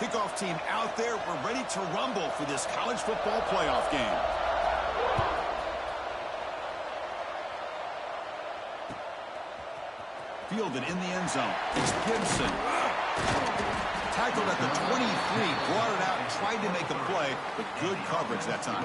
Kickoff team out there. We're ready to rumble for this college football playoff game. Fielded in the end zone. It's Gibson. Tackled at the 23, brought it out and tried to make a play, but good coverage that time.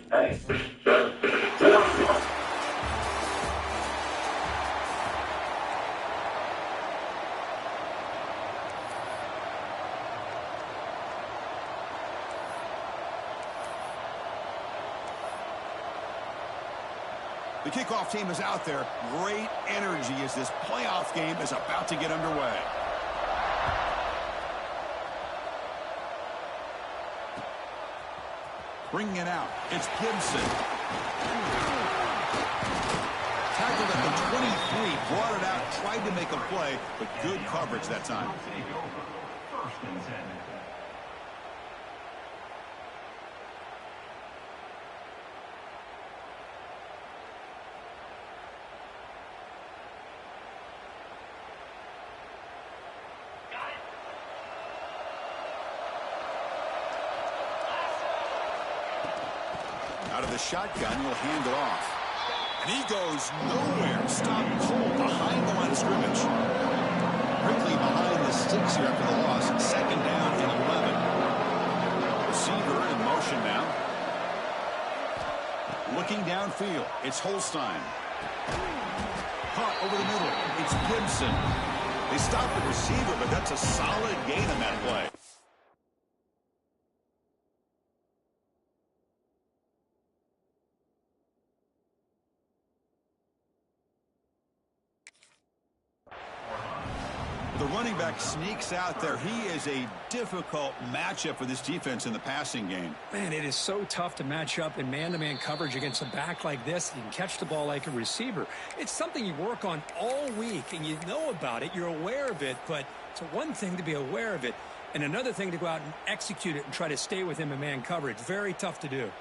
The kickoff team is out there. Great energy as this playoff game is about to get underway. Bringing it out, it's Gibson. Tackled at the 23, brought it out, tried to make a play, but good coverage that time. Out of the shotgun, he'll hand it off. And he goes nowhere. Stopped cold behind the line of scrimmage. Quickly behind the sticks here after the loss. Second down and 11. Receiver in motion now. Looking downfield. It's Holstein. Caught over the middle. It's Gibson. They stopped the receiver, but that's a solid gain on that play. The running back sneaks out there. He is a difficult matchup for this defense in the passing game. Man, it is so tough to match up in man-to-man coverage against a back like this. You can catch the ball like a receiver. It's something you work on all week, and you know about it. You're aware of it, but it's one thing to be aware of it, and another thing to go out and execute it and try to stay with him in man coverage. Very tough to do.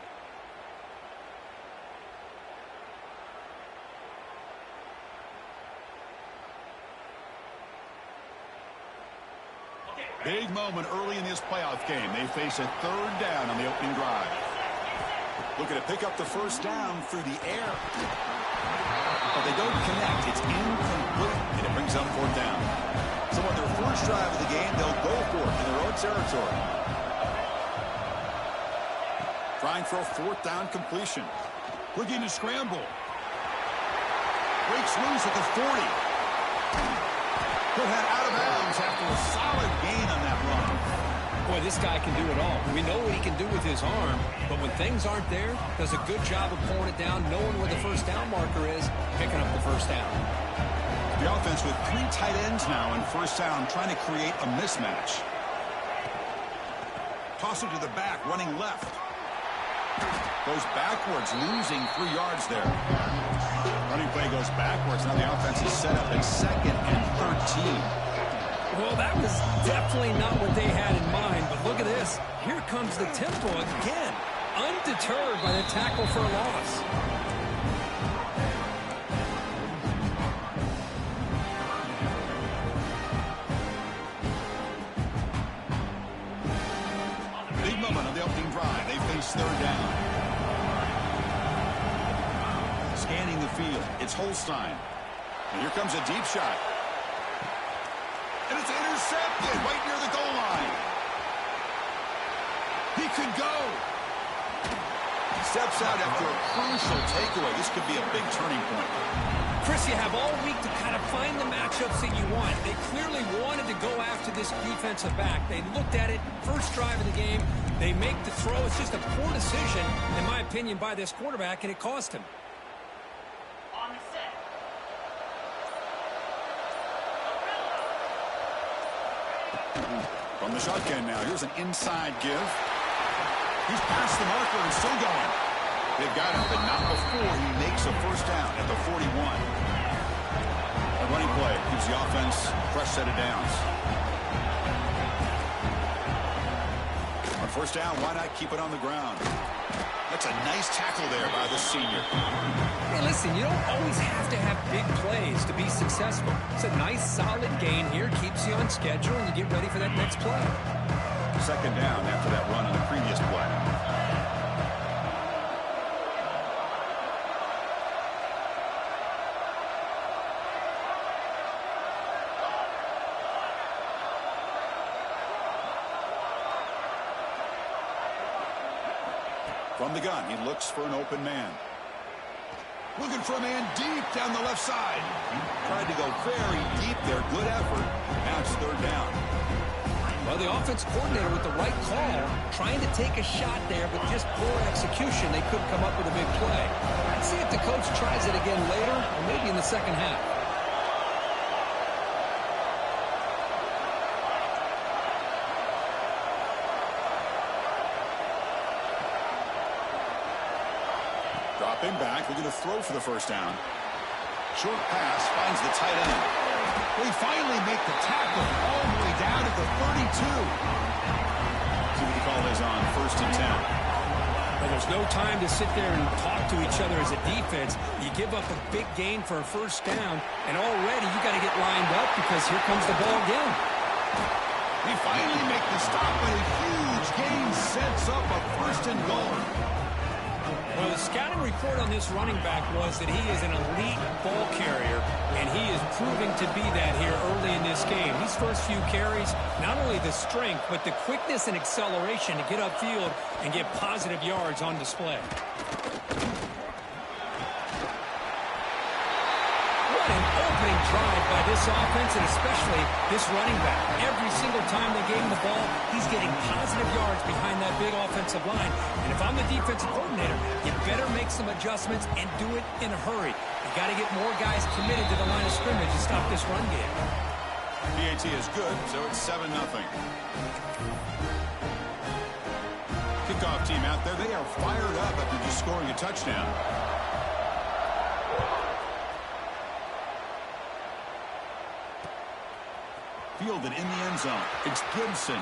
Big moment early in this playoff game. They face a third down on the opening drive. Looking to pick up the first down through the air. But they don't connect. It's incomplete, and it brings up fourth down. So on their first drive of the game, they'll go for it in their own territory. Trying for a fourth down completion. Looking to scramble. Breaks loose at the 40. Put that out of bounds after a solid gain on that run. Boy, this guy can do it all. We know what he can do with his arm, but when things aren't there, does a good job of pulling it down, knowing where the first down marker is, picking up the first down. The offense with 3 tight ends now in first down, trying to create a mismatch. Toss it to the back, running left. Goes backwards, losing 3 yards there. Running play goes backwards. Now the offense is set up at 2nd and 13. Well, that was definitely not what they had in mind, but look at this. Here comes the tempo again. Undeterred by the tackle for a loss. Big moment on the opening drive. They face third down. Scanning the field. It's Holstein. And here comes a deep shot. And it's intercepted right near the goal line. He could go. Steps out after a crucial takeaway. This could be a big turning point. Chris, you have all week to kind of find the matchups that you want. They clearly wanted to go after this defensive back. They looked at it, first drive of the game. They make the throw. It's just a poor decision, in my opinion, by this quarterback, and it cost him. From the shotgun now, here's an inside give. He's past the marker and still going. They've got him, but not before he makes a first down at the 41. A running play gives the offense a fresh set of downs. On first down, why not keep it on the ground? That's a nice tackle there by the senior. Hey, listen, you don't always have to have big plays to be successful. It's a nice, solid gain here. Keeps you on schedule, and you get ready for that next play. Second down after that run on the previous play. From the gun, he looks for an open man. Looking for a man deep down the left side. Tried to go very deep there. Good effort. Now it's third down. Well, the offense coordinator with the right call, trying to take a shot there, but just poor execution. They couldn't come up with a big play. Let's see if the coach tries it again later, or maybe in the second half. Dropping back, looking to throw for the first down. Short pass finds the tight end. We finally make the tackle all the way down at the 32. See what the call is on 1st and 10. Well, there's no time to sit there and talk to each other as a defense. You give up a big gain for a first down, and already you got to get lined up because here comes the ball again. We finally make the stop, but a huge gain sets up a 1st and goal. Well, the scouting report on this running back was that he is an elite ball carrier, and he is proving to be that here early in this game. These first few carries, not only the strength, but the quickness and acceleration to get upfield and get positive yards on display. What an opening drive by this offense, and especially this running back. Every single time they gave him the ball, he's getting positive yards behind that big offensive line. And if I'm the defensive coordinator, you better make some adjustments and do it in a hurry. You got to get more guys committed to the line of scrimmage to stop this run game. PAT is good, so it's 7-0. Kickoff team out there, they are fired up after just scoring a touchdown. Fielded in the end zone. It's Gibson.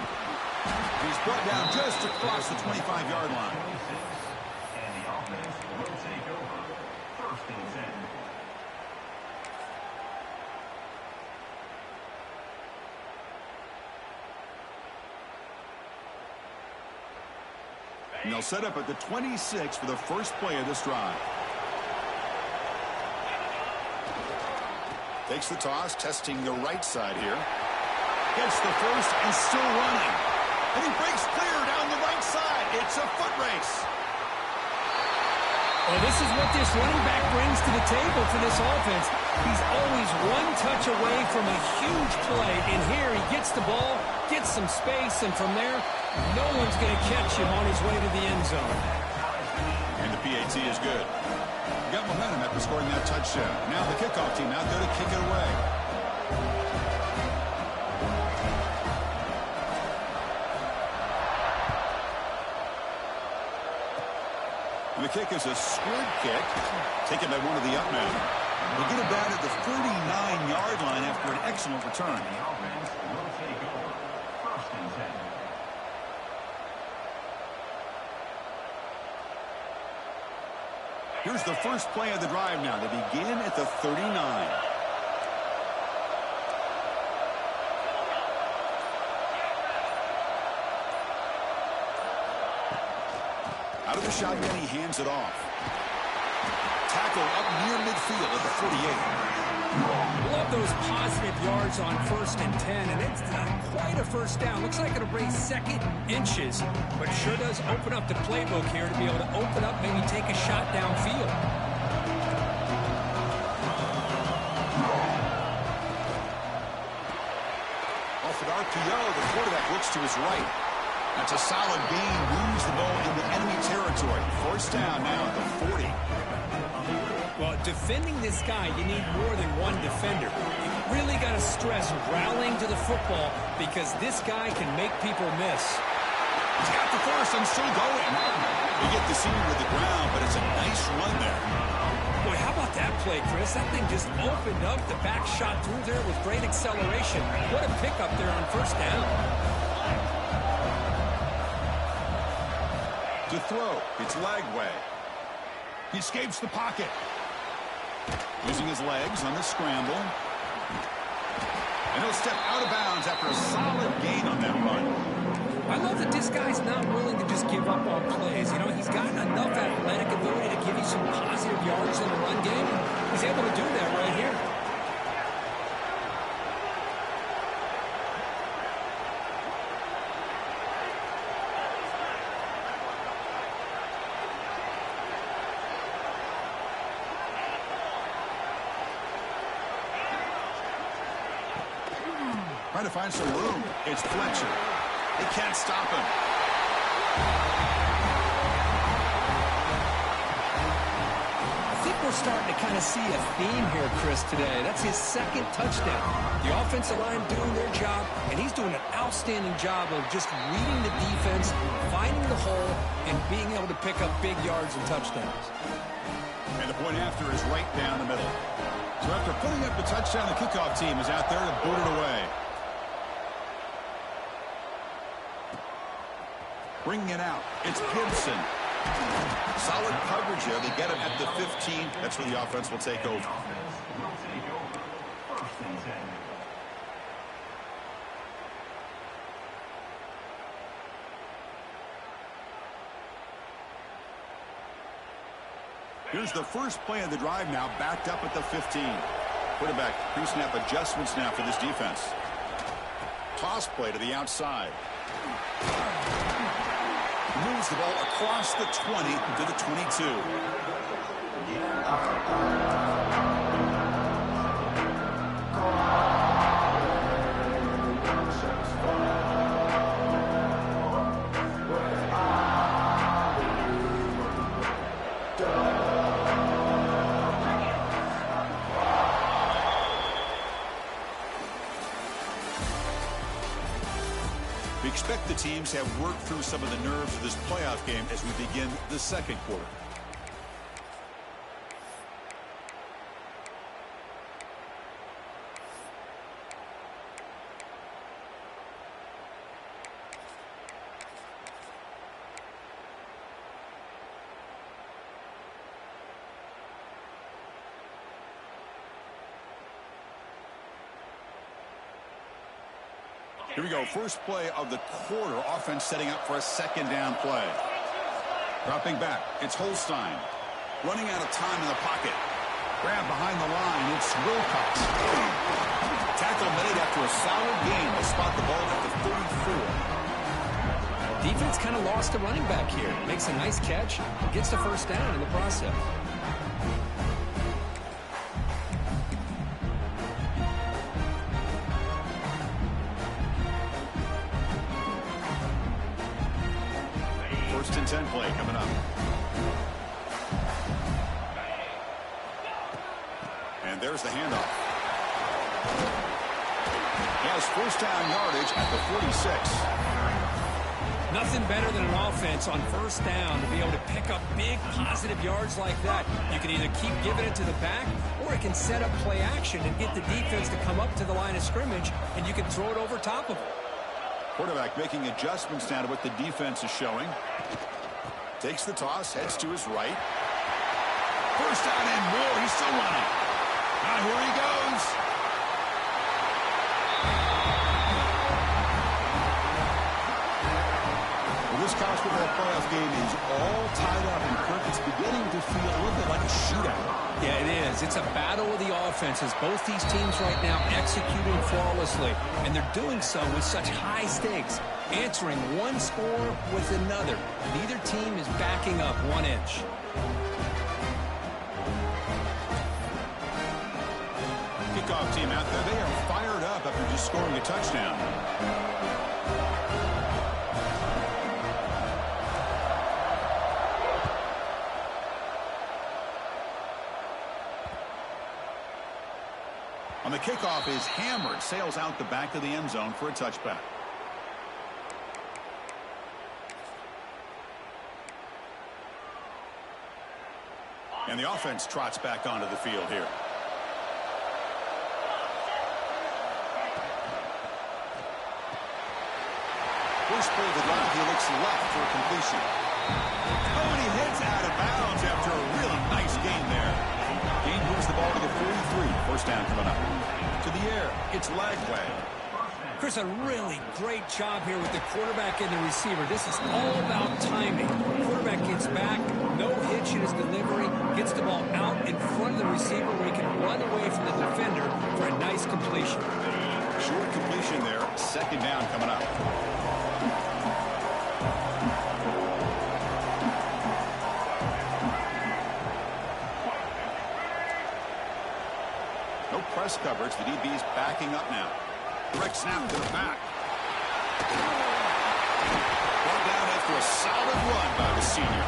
He's brought down just across the 25-yard line. And the offense will take over 1st and 10. And they'll set up at the 26 for the first play of this drive. Takes the toss, testing the right side here. Gets the first and still running. And he breaks clear down the right side. It's a foot race. Well, this is what this running back brings to the table for this offense. He's always one touch away from a huge play. And here he gets the ball, gets some space, and from there, no one's going to catch him on his way to the end zone. And the PAT is good. Got momentum after scoring that touchdown. Now the kickoff team out there to kick it away. And the kick is a squib kick, taken by one of the up men. We'll get it back at the 49-yard line after an excellent return. The offense will take over 1st and 10. Here's the first play of the drive now. They begin at the 39. Out of the shotgun, he hands it off. Tackle up near midfield at the 48. Love those positive yards on 1st and 10, and it's not quite a first down. Looks like it'll raise 2nd inches, but it sure does open up the playbook here to be able to open up, maybe take a shot downfield. Off an RPO, the quarterback looks to his right. That's a solid gain, moves the ball into enemy territory. First down now at the 40. Well, defending this guy, you need more than one defender. You really got to stress rallying to the football because this guy can make people miss. He's got the first and still going. We get the seam with the ground, but it's a nice run there. Boy, how about that play, Chris? That thing just opened up. The back shot through there with great acceleration. What a pickup there on first down. To throw, it's Lagway. He escapes the pocket. Using his legs on the scramble. And he'll step out of bounds after a solid gain on that run. I love that this guy's not willing to just give up on plays. You know, he's got enough athletic ability to give you some positive yards in the run game. He's able to do that right here. Trying to find some room. It's Fletcher. They can't stop him. I think we're starting to kind of see a theme here, Chris, today. That's his second touchdown. The offensive line doing their job, and he's doing an outstanding job of just reading the defense, finding the hole, and being able to pick up big yards and touchdowns. And the point after is right down the middle. So after putting up the touchdown, the kickoff team is out there to boot it away. Bringing it out. It's Gibson. Solid coverage here. They get him at the 15. That's where the offense will take over. Here's the first play of the drive now, backed up at the 15. Quarterback pre-snap adjustments now for this defense. Toss play to the outside. Moves the ball across the 20 to the 22. We expect the teams have worked through some of the nerves of this playoff game as we begin the second quarter. Here we go. First play of the quarter. Offense setting up for a second down play. Dropping back. It's Holstein. Running out of time in the pocket. Grab behind the line. It's Wilcox. Tackle made after a solid gain. They spot the ball at the 34. Defense kind of lost a running back here. Makes a nice catch. Gets the first down in the process. First and 10 play coming up. And there's the handoff. He has first down yardage at the 46. Nothing better than an offense on first down to be able to pick up big positive yards like that. You can either keep giving it to the back, or it can set up play action and get the defense to come up to the line of scrimmage, and you can throw it over top of them. Quarterback making adjustments now to what the defense is showing. Takes the toss, heads to his right. First down and more. He's still running. Now here he goes. Well, this college football playoff game is all tied up, and Kirk, it's beginning to feel a little bit like a shootout. Yeah, it is. It's a battle of the offenses. Both these teams right now executing flawlessly, and they're doing so with such high stakes, answering one score with another. Neither team is backing up 1 inch. Kickoff team out there, they are fired up after just scoring a touchdown. On the kickoff is hammered, sails out the back of the end zone for a touchback. And the offense trots back onto the field here. First play of the drive, he looks left for a completion. Oh, and he heads out of bounds after a really nice gain there. Gain moves the ball to the 43. First down coming up. To the air, it's Lagway. Chris, a really great job here with the quarterback and the receiver. This is all about timing. The quarterback gets back, no hitch in his delivery, gets the ball out in front of the receiver where he can run away from the defender for a nice completion. Short completion there. Second down coming up. No press coverage. The DB's backing up now. Direct snap to the back. Brought down after a solid run by the senior.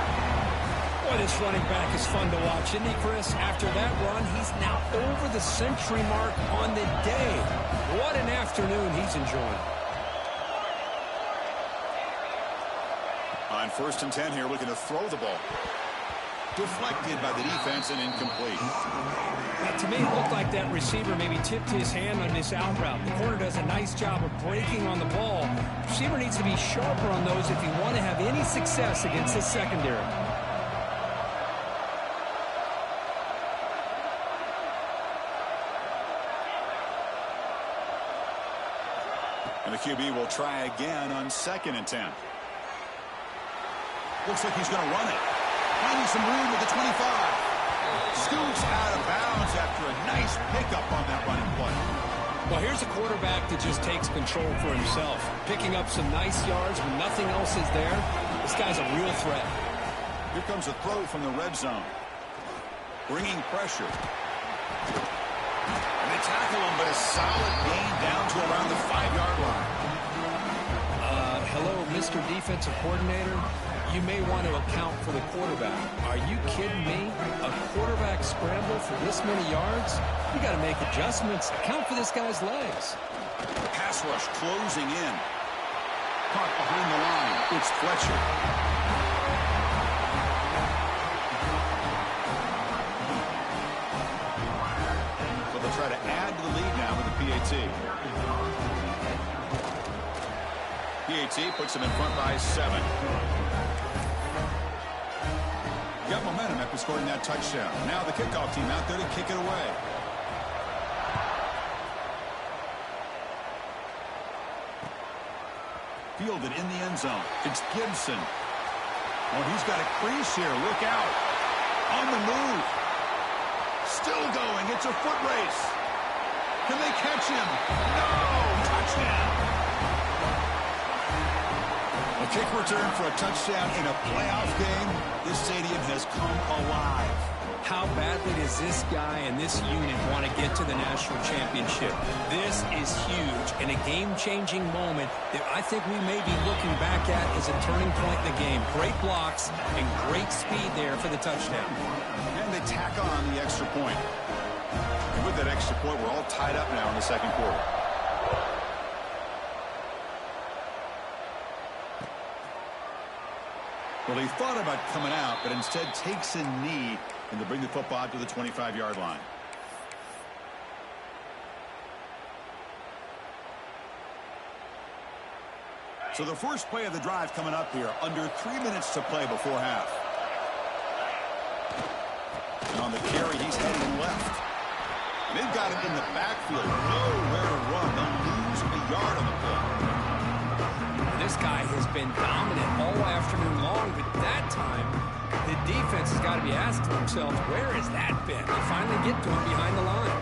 Boy, this running back is fun to watch, isn't he, Chris? After that run, he's now over the century mark on the day. What an afternoon he's enjoying. On 1st and 10 here, looking to throw the ball. Deflected by the defense and incomplete. Now, to me, it looked like that receiver maybe tipped his hand on this out route. The corner does a nice job of breaking on the ball. The receiver needs to be sharper on those if you want to have any success against this secondary. And the QB will try again on 2nd and 10. Looks like he's going to run it. Finding some room with the 25. Scoots out of bounds after a nice pickup on that running play. Well, here's a quarterback that just takes control for himself. Picking up some nice yards when nothing else is there. This guy's a real threat. Here comes a throw from the red zone. Bringing pressure. And they tackle him, but a solid gain down to around the 5-yard line. Hello, Mr. Defensive Coordinator. You may want to account for the quarterback. Are you kidding me? A quarterback scramble for this many yards? You got to make adjustments. Account for this guy's legs. Pass rush closing in. Caught behind the line. It's Fletcher. So they'll try to add to the lead now with the PAT. PAT puts them in front by 7. Got momentum after scoring that touchdown. Now the kickoff team out there to kick it away. Fielded in the end zone. It's Gibson. Oh, he's got a crease here. Look out. On the move. Still going. It's a foot race. Can they catch him? No! Touchdown. A kick return for a touchdown in a playoff game. This stadium has come alive. How badly does this guy and this unit want to get to the national championship? This is huge and a game-changing moment that I think we may be looking back at as a turning point in the game. Great blocks and great speed there for the touchdown. And they tack on the extra point. And with that extra point, we're all tied up now in the second quarter. Well, he thought about coming out, but instead takes a knee, and they bring the football out to the 25-yard line. So the first play of the drive coming up here, under 3 minutes to play before half. And on the carry, he's heading left. They've got him in the backfield, nowhere to run. They'll lose a yard on the play. This guy has been dominant all afternoon long, but that time, the defense has got to be asking themselves, where has that been? They finally get to him behind the line.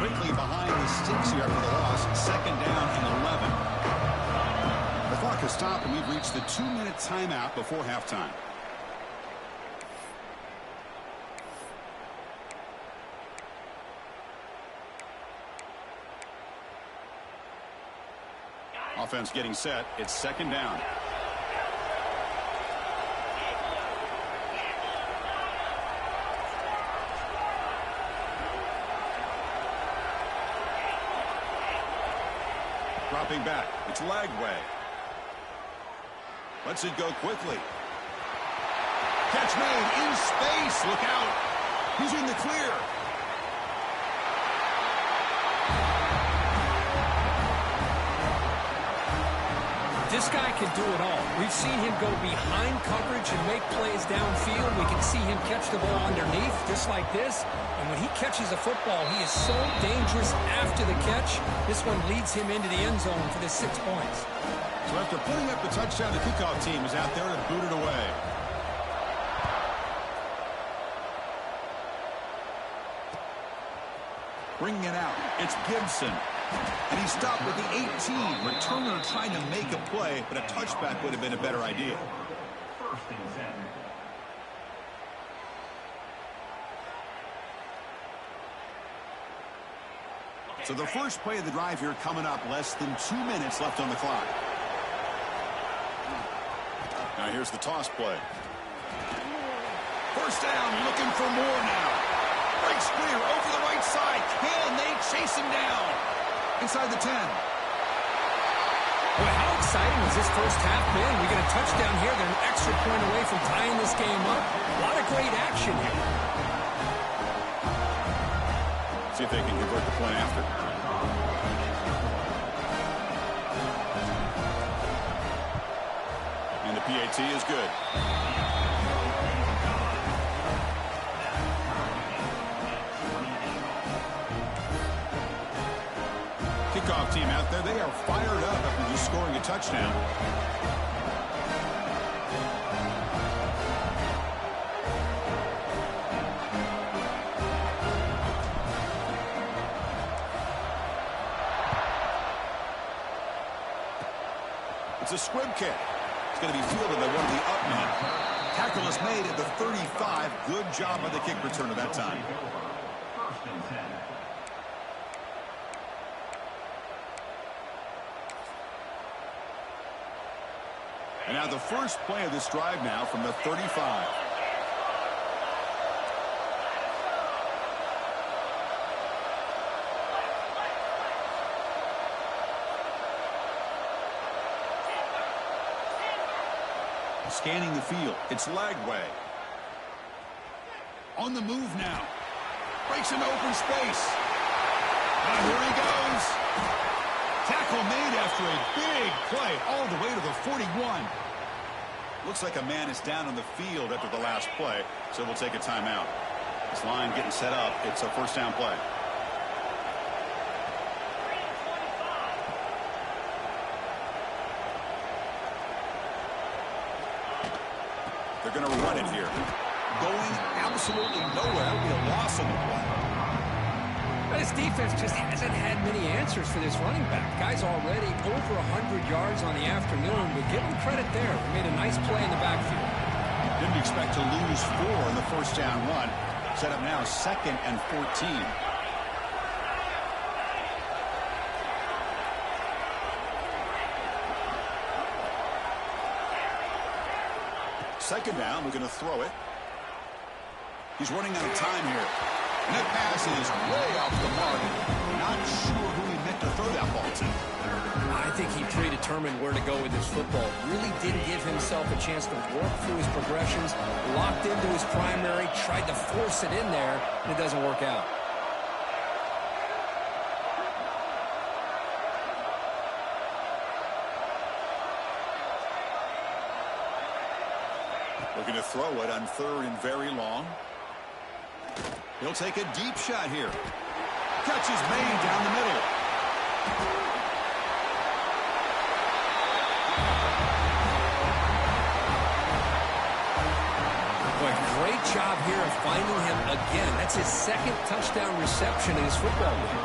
Quickly behind the sticks here after the loss, 2nd down and 11. The clock has stopped, and we've reached the 2-minute timeout before halftime. Offense getting set. It's 2nd down. Dropping back. It's Lagway. Lets it go quickly. Catch made in space. Look out. He's in the clear. This guy can do it all. We've seen him go behind coverage and make plays downfield. We can see him catch the ball underneath, just like this. And when he catches a football, he is so dangerous after the catch. This one leads him into the end zone for the 6 points. So after putting up the touchdown, the kickoff team is out there to boot it away. Bringing it out. It's Gibson. And he stopped with the 18. Returner trying to make a play, but a touchback would have been a better idea. First and 10. So the first play of the drive here coming up, less than 2 minutes left on the clock. Now here's the toss play. First down, looking for more now. Breaks clear over the right side. Can they chase him down? Inside the 10. Boy, how exciting has this first half been? We get a touchdown here. They're an extra point away from tying this game up. A lot of great action here. See if they can convert the point after. And the PAT is good. Kickoff team out there, they are fired up after just scoring a touchdown. It's a squib kick. It's going to be fielded by one of the up men. Tackle is made at the 35. Good job by the kick returner that time. First and 10. And now the first play of this drive now from the 35. Scanning the field. It's Lagway. On the move now. Breaks into open space. And here he goes. Tackle made after a big play all the way to the 41. Looks like a man is down on the field after the last play, so we'll take a timeout. This line getting set up. It's a first down play. They're going to run it here. Going absolutely nowhere. It'll be a loss on the play. But his defense just hasn't had many answers for this running back. Guy's already over 100 yards on the afternoon, but give him credit there. He made a nice play in the backfield. Didn't expect to lose 4 in the first down run. Set up now 2nd and 14. Second down, we're going to throw it. He's running out of time here. And that pass is way off the mark. Not sure who he meant to throw that ball to. I think he predetermined where to go with his football. Really didn't give himself a chance to work through his progressions. Locked into his primary, tried to force it in there, and it doesn't work out. Looking to throw it on 3rd and very long. He'll take a deep shot here. Catch is made down the middle. Boy, great job here of finding him again. That's his 2nd touchdown reception in his football game.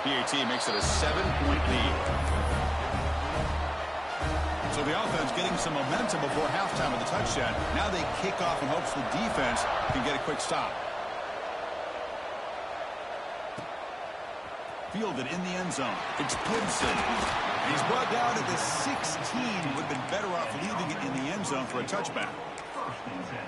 PAT makes it a 7-point lead. So the offense getting some momentum before halftime with the touchdown. Now they kick off in hopes the defense can get a quick stop. Fielded in the end zone. It's Gibson. And he's brought down at the 16. Would have been better off leaving it in the end zone for a touchback. First and 10.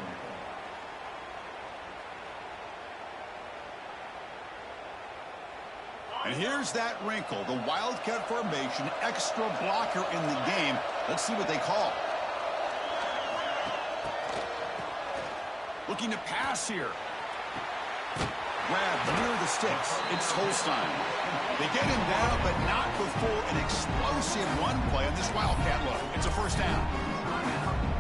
And here's that wrinkle. The Wildcat formation, extra blocker in the game. Let's see what they call. Looking to pass here. Grab near the sticks. It's Holstein. They get him down, but not before an explosive run play on this Wildcat look. It's a first down.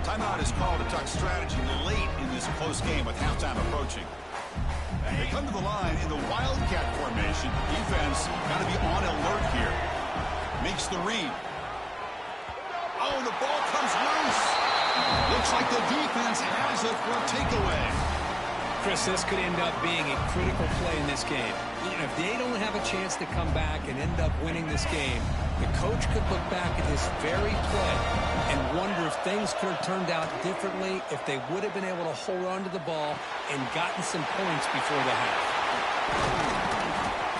Timeout is called to talk strategy late in this close game with halftime approaching. They come to the line in the Wildcat formation. Defense got to be on alert here. Makes the read. Oh, the ball comes loose. Looks like the defense has it for a takeaway. Chris, this could end up being a critical play in this game. If they don't have a chance to come back and end up winning this game, the coach could look back at this very play and wonder if things could have turned out differently if they would have been able to hold on to the ball and gotten some points before the half.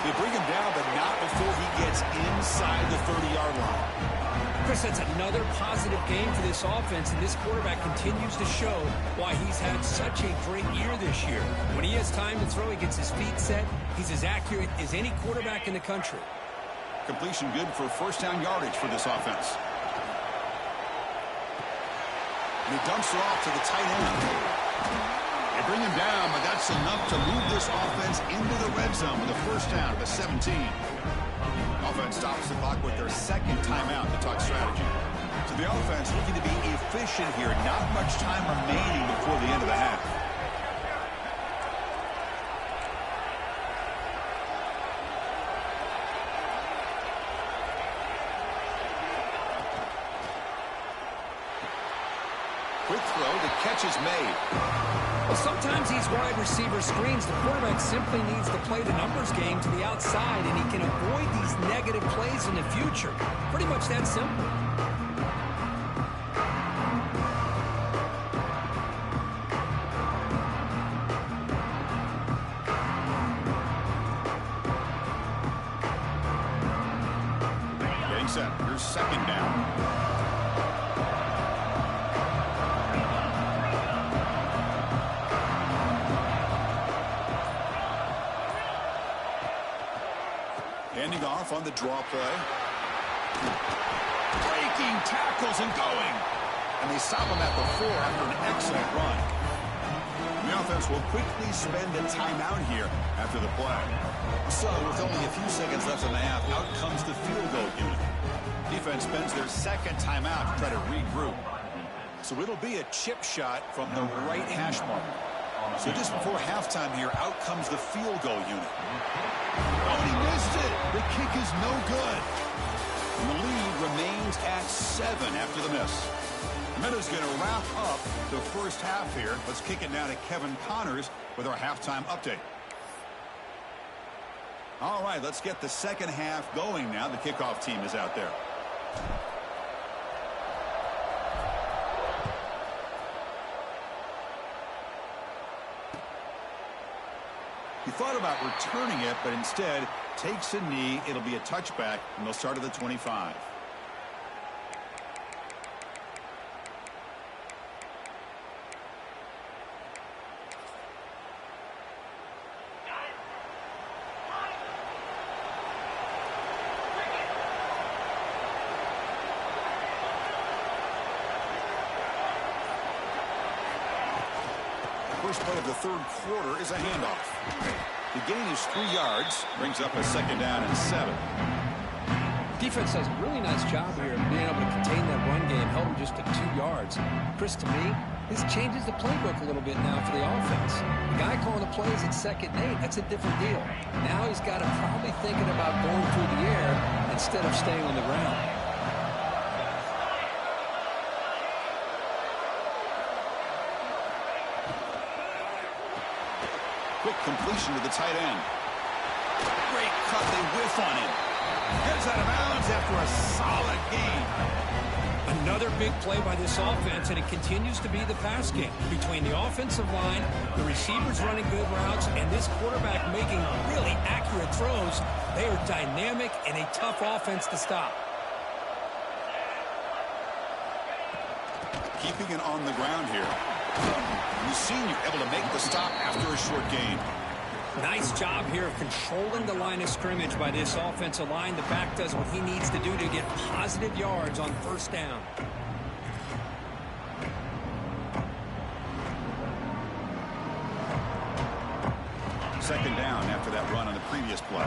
They bring him down, but not before he gets inside the 30-yard line. Chris, that's another positive game for this offense, and this quarterback continues to show why he's had such a great year this year. When he has time to throw, he gets his feet set. He's as accurate as any quarterback in the country. Completion good for first down yardage for this offense. And he dumps it off to the tight end. They bring him down, but that's enough to move this offense into the red zone with a first down at the 17. Offense stops the clock with their second timeout to talk strategy. So the offense looking to be efficient here. Not much time remaining before the end of the half. Quick throw. The catch is made. Well, sometimes these wide receiver screens, the quarterback simply needs to play the numbers game to the outside, and he can avoid these negative plays in the future. Pretty much that simple. Getting set. Here's second down. Handing off on the draw play. Breaking tackles and going. And they stop him at the 4 after an excellent run. The offense will quickly spend a timeout here after the play. So with only a few seconds left in the half, out comes the field goal unit. Defense spends their second timeout to try to regroup. So it'll be a chip shot from the right hash mark. So just before halftime here, out comes the field goal unit. Oh, and he missed it. The kick is no good. And the lead remains at 7 after the miss. The Meadows going to wrap up the first half here. Let's kick it now to Kevin Connors with our halftime update. All right, let's get the second half going now. The kickoff team is out there. He thought about returning it, but instead takes a knee. It'll be a touchback, and they'll start at the 25. First play of the third quarter is a handoff. The gain is 3 yards, brings up a second down and 7. Defense does a really nice job here of being able to contain that run game, held him just to 2 yards. Chris, to me, this changes the playbook a little bit now for the offense. The guy calling the plays at 2nd and 8, that's a different deal. Now he's got to probably thinking about going through the air instead of staying on the ground. Quick completion to the tight end. Great cut. They whiff on him. Gets out of bounds after a solid gain. Another big play by this offense, and it continues to be the pass game. Between the offensive line, the receivers running good routes, and this quarterback making really accurate throws, they are dynamic and a tough offense to stop. Keeping it on the ground here. The senior able to make the stop after a short gain. Nice job here of controlling the line of scrimmage by this offensive line. The back does what he needs to do to get positive yards on first down. Second down after that run on the previous play.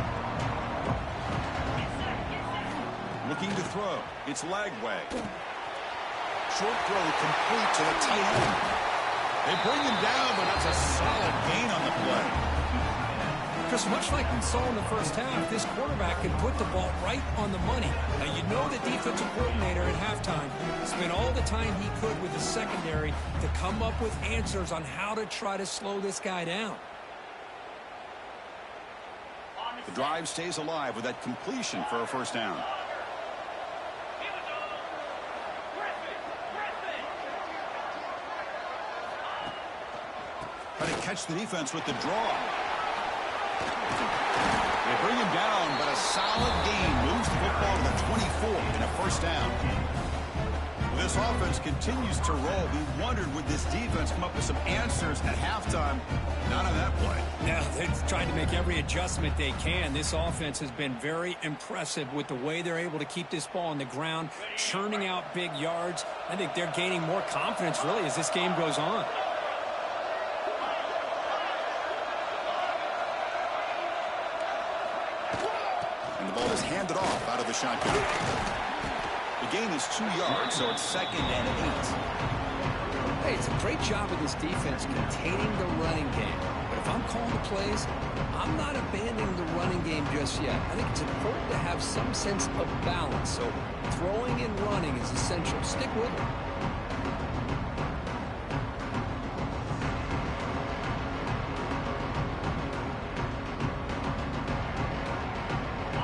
Looking to throw. It's Lagway. Short throw complete to the tight end. They bring him down, but that's a solid gain on the play. Because much like we saw in the first half, this quarterback can put the ball right on the money. Now, you know the defensive coordinator at halftime spent all the time he could with the secondary to come up with answers on how to try to slow this guy down. The drive stays alive with that completion for a first down. Trying to catch the defense with the draw. They bring him down, but a solid gain moves the football to the 24 and a first down. This offense continues to roll. We wondered, would this defense come up with some answers at halftime? Not on that play. Yeah, they've tried to make every adjustment they can. This offense has been very impressive with the way they're able to keep this ball on the ground, churning out big yards. I think they're gaining more confidence, really, as this game goes on. And the ball is handed off out of the shotgun. The gain is 2 yards, so it's 2nd and 8. Hey, it's a great job of this defense containing the running game. But if I'm calling the plays, I'm not abandoning the running game just yet. I think it's important to have some sense of balance. So throwing and running is essential. Stick with it.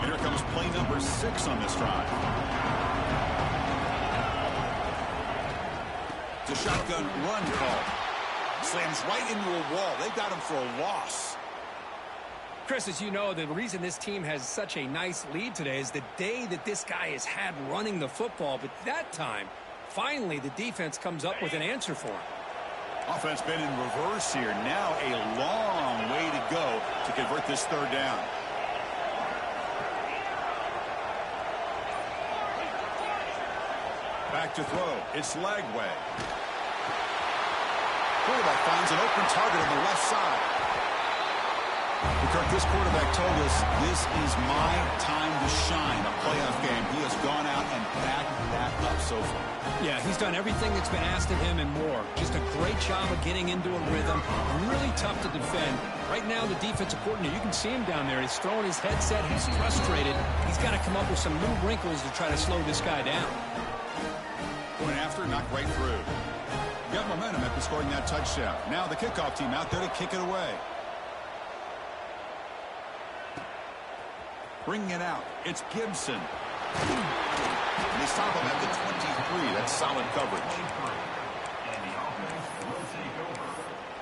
Here comes play number 6 on this drive. The shotgun run call. Slams right into a wall. They got him for a loss. Chris, as you know, the reason this team has such a nice lead today is the day that this guy has had running the football. But that time, finally, the defense comes up with an answer for him. Offense been in reverse here. Now a long way to go to convert this 3rd down. Back to throw. It's Lagway. Quarterback finds an open target on the left side. Kirk, this quarterback told us this is my time to shine. A playoff game. He has gone out and backed that up so far. Yeah, he's done everything that's been asked of him and more. Just a great job of getting into a rhythm. Really tough to defend. Right now, the defensive coordinator, you can see him down there. He's throwing his headset. He's frustrated. He's got to come up with some new wrinkles to try to slow this guy down. Going after, knocked right through. Got momentum after scoring that touchdown. Now the kickoff team out there to kick it away. Bringing it out. It's Gibson. And they stop him at the 23. That's solid coverage. And the offense will take over.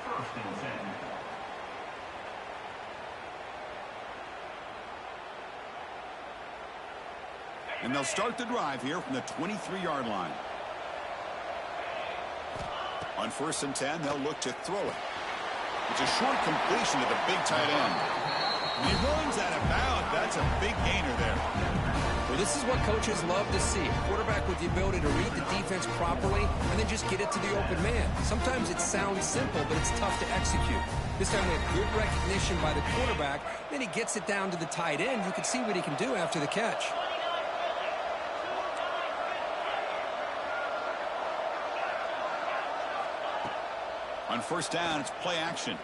1st and 10. And they'll start the drive here from the 23-yard line. On 1st and 10, they'll look to throw it. It's a short completion to the big tight end. He runs out of bounds. That's a big gainer there. Well, this is what coaches love to see. A quarterback with the ability to read the defense properly and then just get it to the open man. Sometimes it sounds simple, but it's tough to execute. This time we have good recognition by the quarterback. Then he gets it down to the tight end. You can see what he can do after the catch. On 1st down, it's play action.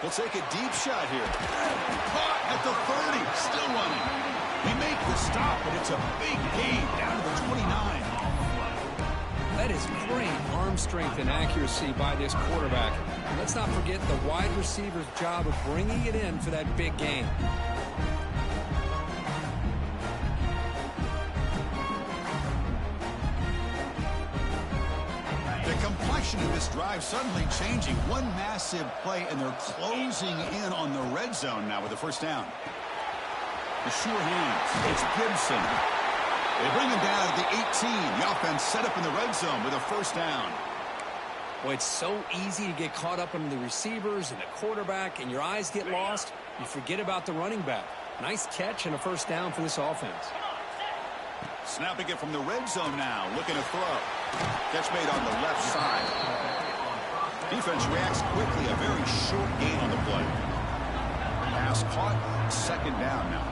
He'll take a deep shot here. Caught at the 30. Still running. They make the stop, but it's a big gain down to the 29. That is great arm strength and accuracy by this quarterback. Let's not forget the wide receiver's job of bringing it in for that big gain. Of this drive suddenly changing. One massive play, and they're closing in on the red zone now with the 1st down. The sure hands. It's Gibson. They bring him down at the 18. The offense set up in the red zone with a 1st down. Boy, it's so easy to get caught up in the receivers and the quarterback, and your eyes get lost. You forget about the running back. Nice catch and a 1st down for this offense. Snapping it from the red zone now, looking to throw. Catch made on the left side. Defense reacts quickly, a very short gain on the play. Pass caught, 2nd down now.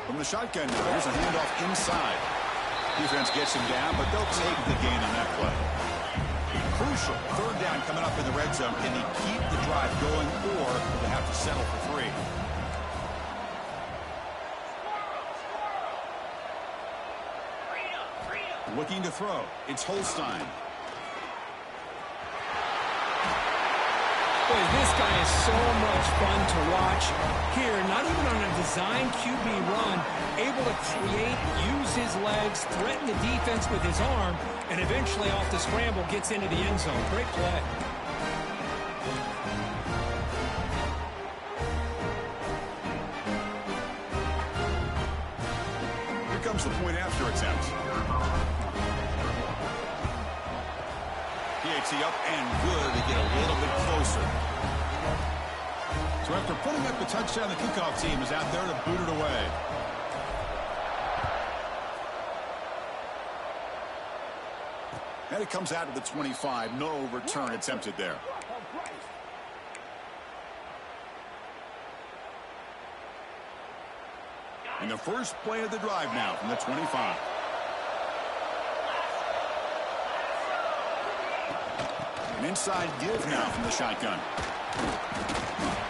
From the shotgun now, here's a handoff inside. Defense gets him down, but they'll take the gain on that play. Crucial, 3rd down coming up in the red zone. Can they keep the drive going, or will they have to settle for 3? Looking to throw. It's Holstein. Boy, this guy is so much fun to watch. Here, not even on a design QB run, able to create, use his legs, threaten the defense with his arm, and eventually off the scramble gets into the end zone. Great play. Here comes the point after attempt. PAT up and good to get a little bit closer. So after putting up the touchdown, the kickoff team is out there to boot it away. And it comes out to the 25. No return attempted there. And the first play of the drive now from the 25. An inside give now from the shotgun.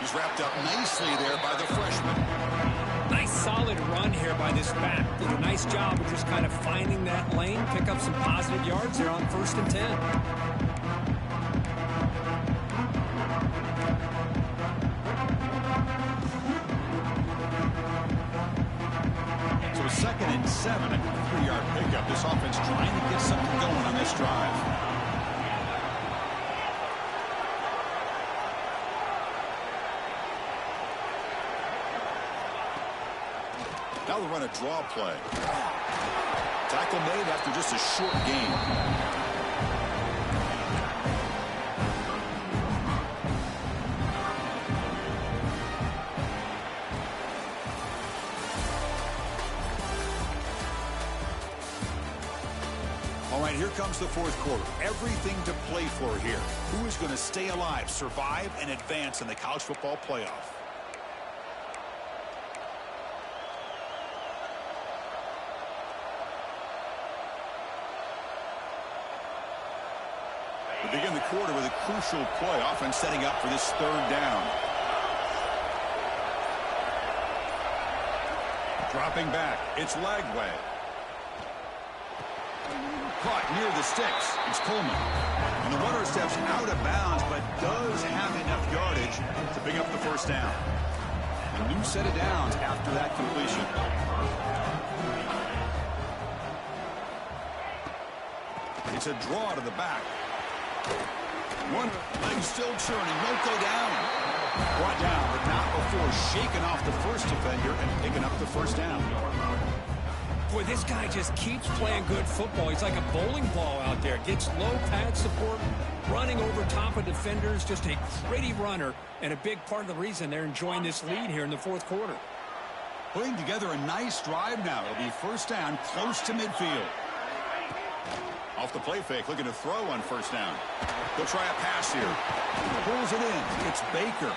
He's wrapped up nicely there by the freshman. Nice solid run here by this back. Did a nice job of just kind of finding that lane, pick up some positive yards there on 1st and 10. So 2nd and 7, a 3-yard pickup. This offense trying to get something going on this drive. Now they'll run a draw play. Tackle made after just a short gain. All right, here comes the 4th quarter. Everything to play for here. Who is going to stay alive, survive, and advance in the college football playoff? We begin the quarter with a crucial play, offense setting up for this 3rd down. Dropping back, it's Lagway. Caught near the sticks. It's Coleman. And the runner steps out of bounds, but does have enough yardage to pick up the 1st down. A new set of downs after that completion. It's a draw to the back. One leg still churning, won't go down. Brought down, but not before shaking off the first defender and picking up the 1st down. Boy, this guy just keeps playing good football. He's like a bowling ball out there. Gets low pad support, running over top of defenders. Just a gritty runner, and a big part of the reason they're enjoying this lead here in the 4th quarter. Putting together a nice drive now. It'll be 1st down, close to midfield. Off the play fake, looking to throw on 1st down. They'll try a pass here. Pulls it in. It's Baker.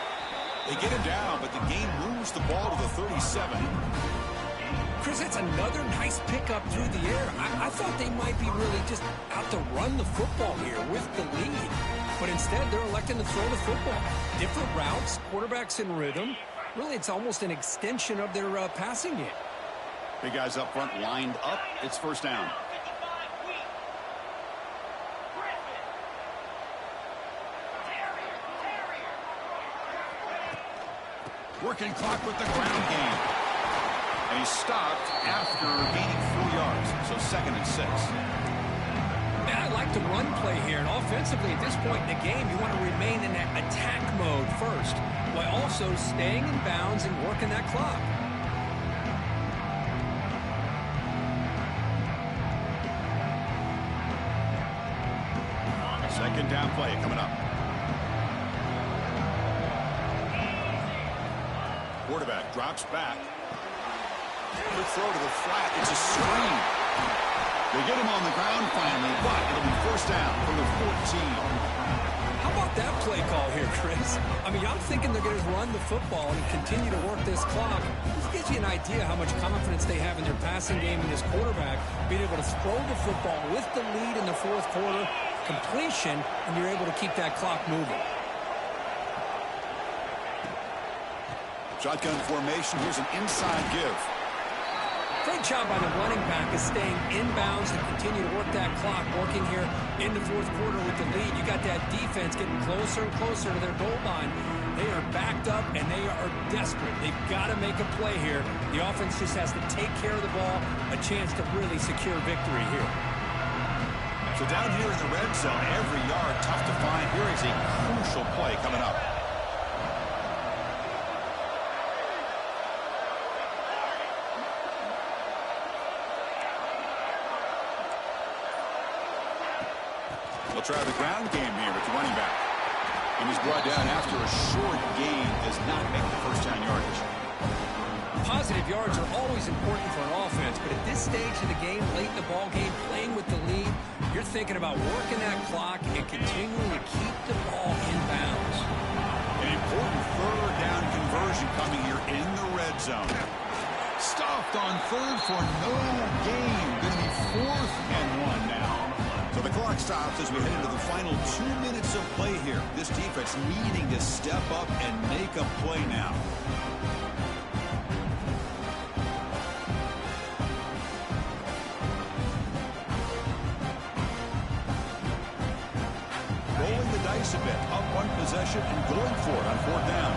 They get him down, but the game moves the ball to the 37. Chris, that's another nice pickup through the air. I thought they might be really just out to run the football here with the lead. But instead, they're electing to throw the football. Different routes, quarterbacks in rhythm. Really, it's almost an extension of their passing game. Big guys up front lined up. It's 1st down. Working clock with the ground game. And he's stopped after gaining 4 yards. So 2nd and 6. Man, I like the run play here. And offensively, at this point in the game, you want to remain in that attack mode first, while also staying in bounds and working that clock. Second down play coming up. Quarterback drops back. Quick throw to the flat. It's a screen. They get him on the ground finally, but it'll be 1st down from the 14. How about that play call here, Chris? I mean, I'm thinking they're going to run the football and continue to work this clock. This gives you an idea how much confidence they have in their passing game and this quarterback being able to throw the football with the lead in the 4th quarter, completion, and you're able to keep that clock moving. Shotgun formation. Here's an inside give. Great job by the running back of staying inbounds and continue to work that clock, working here in the fourth quarter with the lead. You got that defense getting closer and closer to their goal line. They are backed up, and they are desperate. They've got to make a play here. The offense just has to take care of the ball, a chance to really secure victory here. So down here in the red zone, every yard tough to find. Here is a crucial play coming up. They'll try the ground game here with the running back. And he's brought down after a short gain, does not make the first down yardage. Positive yards are always important for an offense, but at this stage of the game, late in the ball game, playing with the lead, you're thinking about working that clock and continuing to keep the ball in bounds. An important third down conversion coming here in the red zone. Stuffed on third for no gain. Going to be 4th and 1 now. So the clock stops as we head into the final 2 minutes of play here. This defense needing to step up and make a play now. Rolling the dice a bit, up one possession and going for it on 4th down.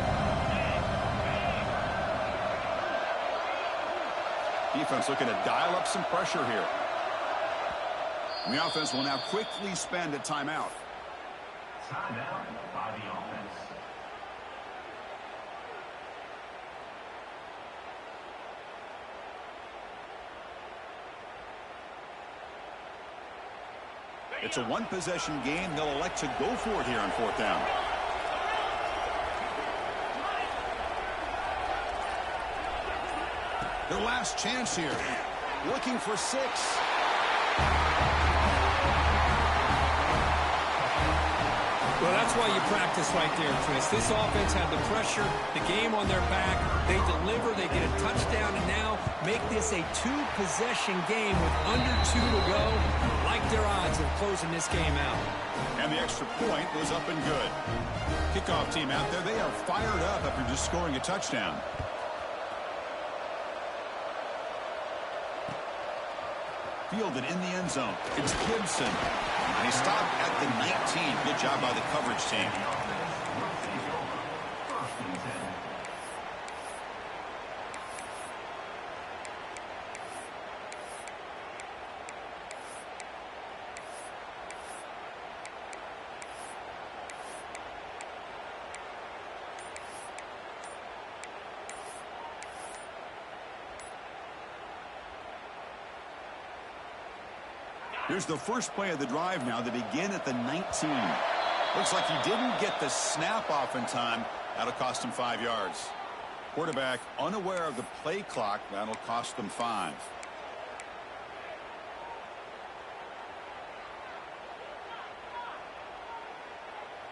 Defense looking to dial up some pressure here. And the offense will now quickly spend a timeout. Timeout by the offense. It's a one-possession game. They'll elect to go for it here on 4th down. Their last chance here. Looking for 6. Well, that's why you practice right there, Chris. This offense had the pressure, the game on their back. They deliver, they get a touchdown, and now make this a 2-possession game with under 2 to go. Like their odds of closing this game out. And the extra point was up and good. Kickoff team out there, they are fired up after just scoring a touchdown. Fielded in the end zone. It's Gibson. And he stopped at the 19. Good job by the coverage team. Here's the first play of the drive now. They begin at the 19. Looks like he didn't get the snap off in time. That'll cost him 5 yards. Quarterback unaware of the play clock. That'll cost them 5.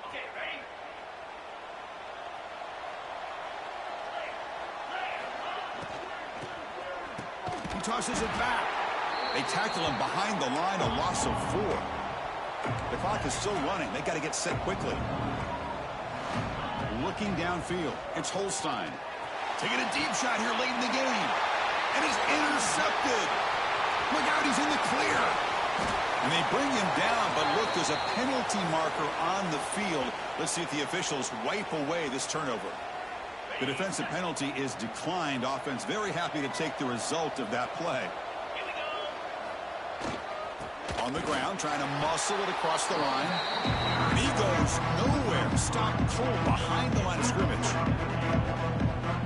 Okay, ready? He tosses it back. They tackle him behind the line, a loss of 4. The clock is still running. They got to get set quickly. Looking downfield, it's Holstein. Taking a deep shot here late in the game. And it's intercepted. Look out, he's in the clear. And they bring him down, but look, there's a penalty marker on the field. Let's see if the officials wipe away this turnover. The defensive penalty is declined. Offense very happy to take the result of that play. On the ground, trying to muscle it across the line. And he goes nowhere. Stop cold behind the line of scrimmage.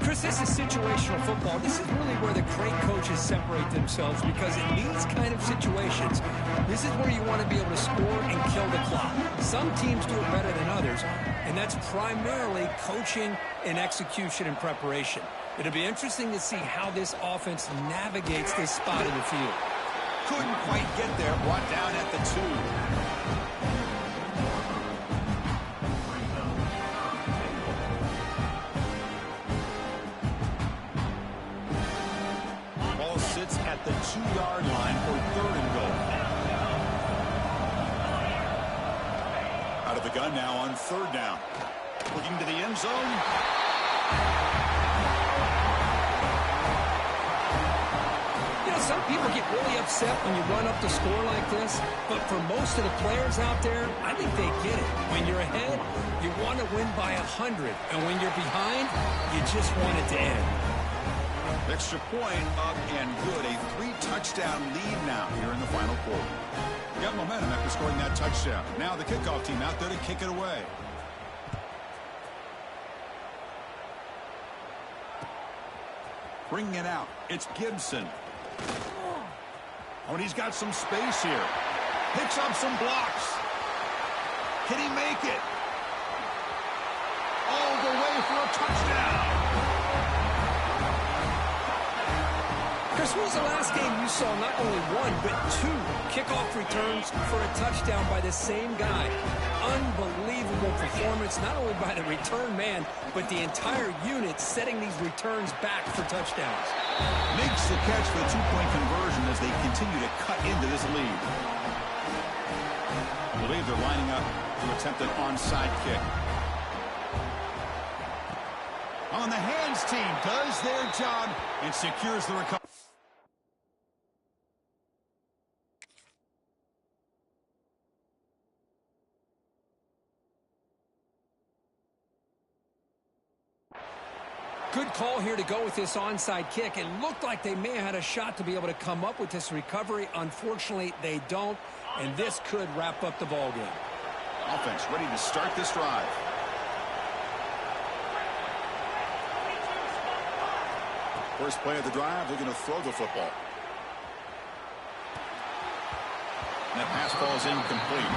Chris, this is situational football. This is really where the great coaches separate themselves, because in these kind of situations, this is where you want to be able to score and kill the clock. Some teams do it better than others, and that's primarily coaching and execution and preparation. It'll be interesting to see how this offense navigates this spot in the field. Couldn't quite get there. Brought down at the 2. Ball sits at the 2-yard line for 3rd and goal. Out of the gun now on 3rd down. Looking to the end zone. some people get really upset when you run up the score like this, but for most of the players out there, I think they get it. When you're ahead, you want to win by 100, and when you're behind, you just want it to end. Extra point up and good. A 3-touchdown lead now here in the final quarter. We got momentum after scoring that touchdown. Now the kickoff team out there to kick it away. Bringing it out. It's Gibson. Oh, and he's got some space here. Picks up some blocks. Can he make it? All the way for a touchdown. Chris, when was the last game you saw not only one, but two kickoff returns for a touchdown by the same guy? Unbelievable performance, not only by the return man, but the entire unit setting these returns back for touchdowns. Makes the catch for the two-point conversion as they continue to cut into this lead. I believe they're lining up to attempt an onside kick. On the hands team does their job and secures the recovery. Good call here to go with this onside kick. It looked like they may have had a shot to be able to come up with this recovery. Unfortunately, they don't, and this could wrap up the ball game. Offense ready to start this drive. First play of the drive, they're going to throw the football. And that pass ball is incomplete.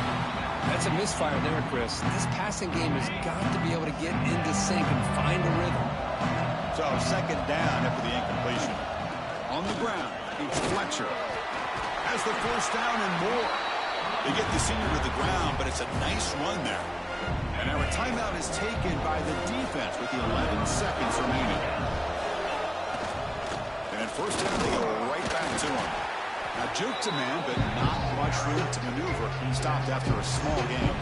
That's a misfire there, Chris. This passing game has got to be able to get into sync and find a rhythm. So second down after the incompletion. On the ground, it's Fletcher. Has the first down and more. They get the senior to the ground, but it's a nice run there. And now a timeout is taken by the defense with the 11 seconds remaining. And at first down, they go right back to him. Now, juke to man, but not much room to maneuver. Stopped after a small gain.